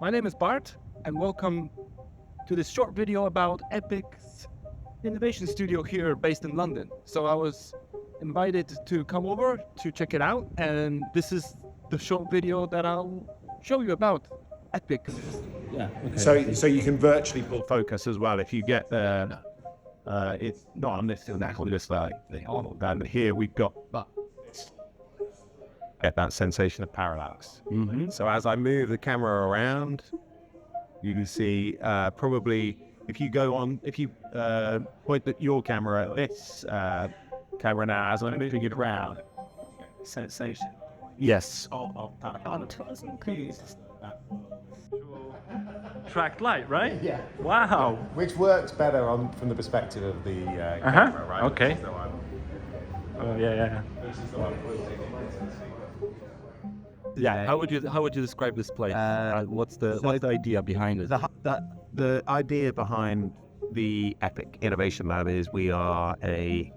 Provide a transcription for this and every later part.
My name is Bart, and welcome to this short video about Epic's innovation studio here based in London. So I was invited to come over to check it out, and this is the short video that I'll show you about Epic. Yeah. Okay. So you can virtually pull focus as well if you get there. It's not on this exactly this like down here we've got get that sensation of parallax. Mm-hmm. So as I move the camera around, you can see probably if you point your camera at this camera now as I'm moving it around, sensation. Yes. Tracked light, right? Yeah. Wow. Which works better from the perspective of the camera, right? Okay. So Oh yeah. this is the one pointing. Yeah. How would you describe this place? What's the idea behind it? The idea behind the Epic Innovation Lab is we are a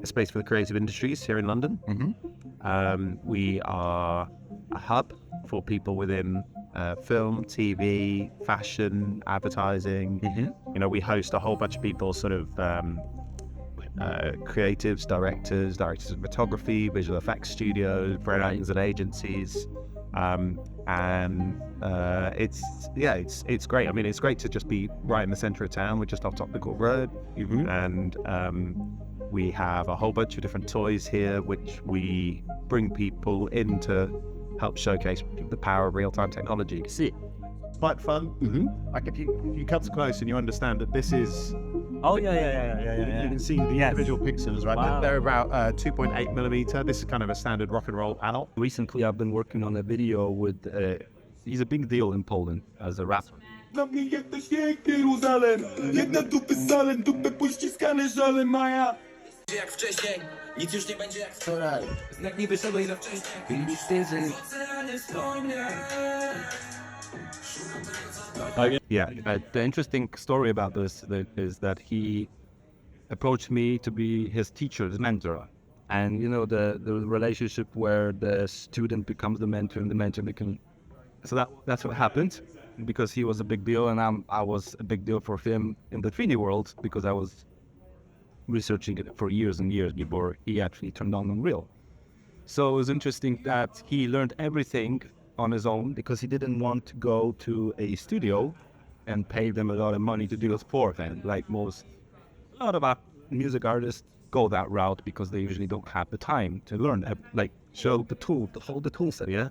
space for the creative industries here in London. Mm-hmm. We are a hub for people within film, TV, fashion, advertising. Mm-hmm. You know, we host a whole bunch of people, sort of creatives, directors of photography, visual effects studios, brands and agencies. It's great. I mean, it's great to just be right in the center of town. We're just off Topnical Road, and we have a whole bunch of different toys here, which we bring people in to help showcase the power of real-time technology. See. Quite fun. Like if you come close and you understand that this is. Oh yeah. You can see the individual pixels, right? Wow. They're about 2.8 millimeter. This is kind of a standard rock and roll panel. Recently, I've been working on a video with. He's a big deal in Poland as a rapper. Dla mnie jesteś piękny Jeruzalem. Jedna dupy salem, dupy pościskane żalem Maja. Jak wcześniej, nic już nie będzie jak wczoraj. Znak niby sobie na wcześniej, i wstydzę. Oceany wspomnień. Yeah, the interesting story about this is that he approached me to be his teacher, his mentor. And you know, the relationship where the student becomes the mentor and the mentor becomes. So that's what happened, because he was a big deal and I was a big deal for him in the 3D world, because I was researching it for years and years before he actually turned on Unreal. So it was interesting that he learned everything on his own, because he didn't want to go to a studio and pay them a lot of money to do a sport. And like a lot of music artists go that route because they usually don't have the time to learn, like show the tool set, yeah.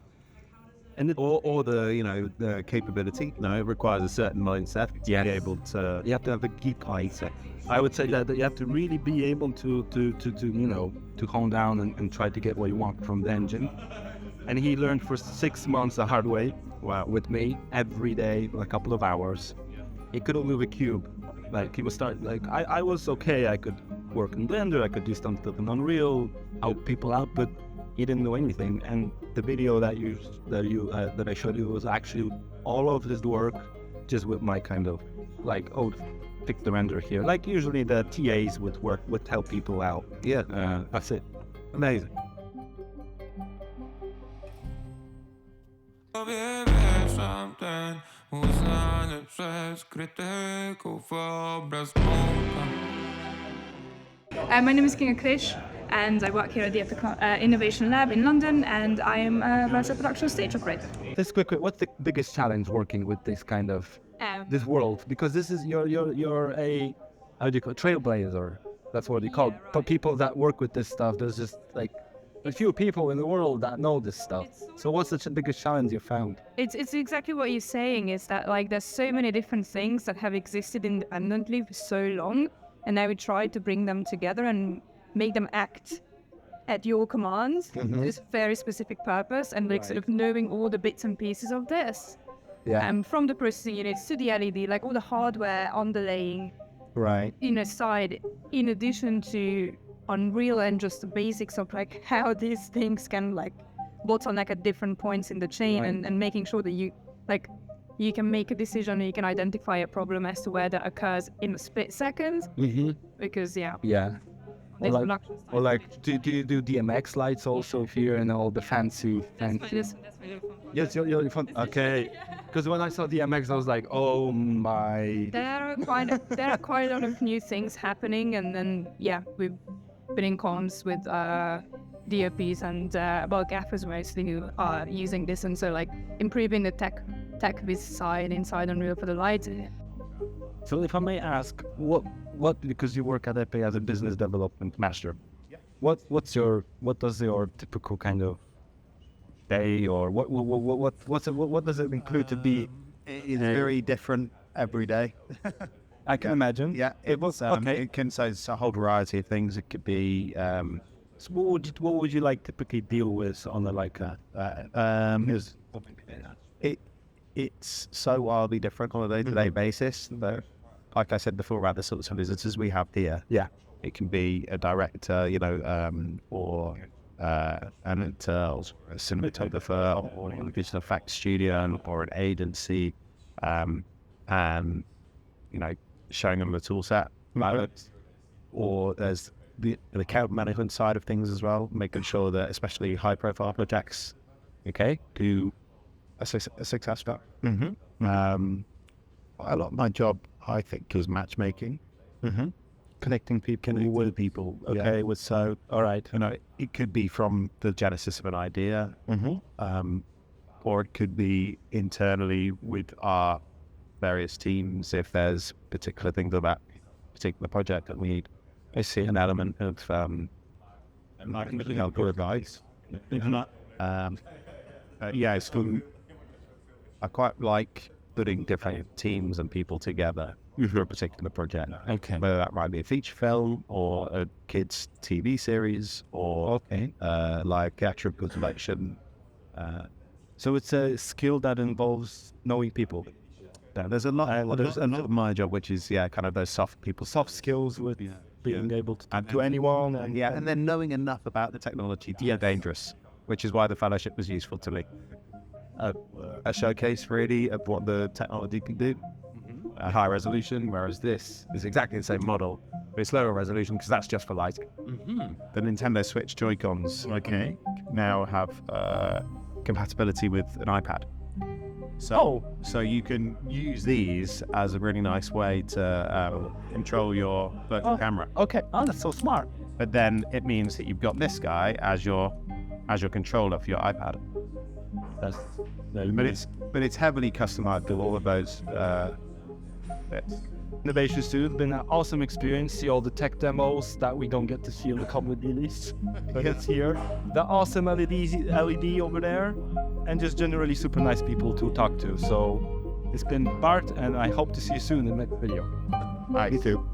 And or the capability. No, it requires a certain mindset to be able to. You have to have a geek mindset. I would say that you have to really be able to hone down and try to get what you want from the engine. And he learned for 6 months the hard way. Wow. With me every day for a couple of hours. He couldn't move a cube. Like he was I was okay. I could work in Blender. I could do stuff in Unreal, help people out, but he didn't know anything. And the video that I showed you was actually all of his work, just with my kind of like, fix the render here. Like usually the TAs would help people out. Yeah, That's it. amazing. My name is Kinga Krish, and I work here at the Epic Innovation Lab in London, and I am a virtual production stage operator. This quick, what's the biggest challenge working with this kind of this world? Because this is you're a, how do you call it, trailblazer? That's what they call it. For people that work with this stuff, there's just like a few people in the world that know this stuff. So what's the biggest challenge you found? It's exactly what you're saying, is that like there's so many different things that have existed independently for so long, and now we try to bring them together and make them act at your commands for this very specific purpose, and like sort of knowing all the bits and pieces of this. From the processing units to the LED, like all the hardware underlaying side, in addition to Unreal and just the basics of like how these things can like bottleneck at different points in the chain, and making sure that you can make a decision, and you can identify a problem as to where that occurs in a split second. Because this like, production or style. like, do you do DMX lights also here and all the fancy? That's my little fun. Yes, you're fun. Okay, because when I saw DMX, I was like, oh my. There are quite a lot of new things happening, and then we've been in comms with DOPs and gaffers mostly who are using this, and so like improving the tech vis side inside Unreal for the lights. So if I may ask, what because you work at Epic as a business development master, what does your typical kind of day, or what does it include to be? It's very different every day. I can imagine. Yeah, it was. Okay. It can say it's a whole variety of things. It could be. So what would you like typically deal with on a like that? It's so wildly different on a day-to-day basis. But like I said before about the sorts of visitors we have here, Yeah. it can be a director, or an editor, or a cinematographer, or a visual effects studio, or an agency, and showing them the tool set. Or there's the account management side of things as well, making sure that especially high-profile projects, do a successful. A lot of my job, I think, is matchmaking, connecting people with people. All right. It could be from the genesis of an idea, or it could be internally with our various teams if there's particular things about a particular project that we need. I see an element of and I can really help with advice. It's fun. I quite like putting different teams and people together for a particular project. Okay. Whether that might be a feature film or a kids' TV series or like theatrical selection. So it's a skill that involves knowing people. There's a lot of my job, which is kind of those soft skills with being able to talk to anyone. And then knowing enough about the technology to be dangerous, which is why the fellowship was useful to me. A showcase really of what the technology can do. A high resolution, whereas this is exactly the same model, but it's lower resolution because that's just for lighting. The Nintendo Switch Joy-Cons now have compatibility with an iPad. So you can use these as a really nice way to control your virtual camera. Okay. Oh, that's so smart. But then it means that you've got this guy as your controller for your iPad. But it's heavily customized with all of those bits. Innovation Studio has been an awesome experience. See all the tech demos that we don't get to see on the comedy list. But it's here. The awesome LED over there, and just generally super nice people to talk to. So it's been Bart, and I hope to see you soon in the next video. You too.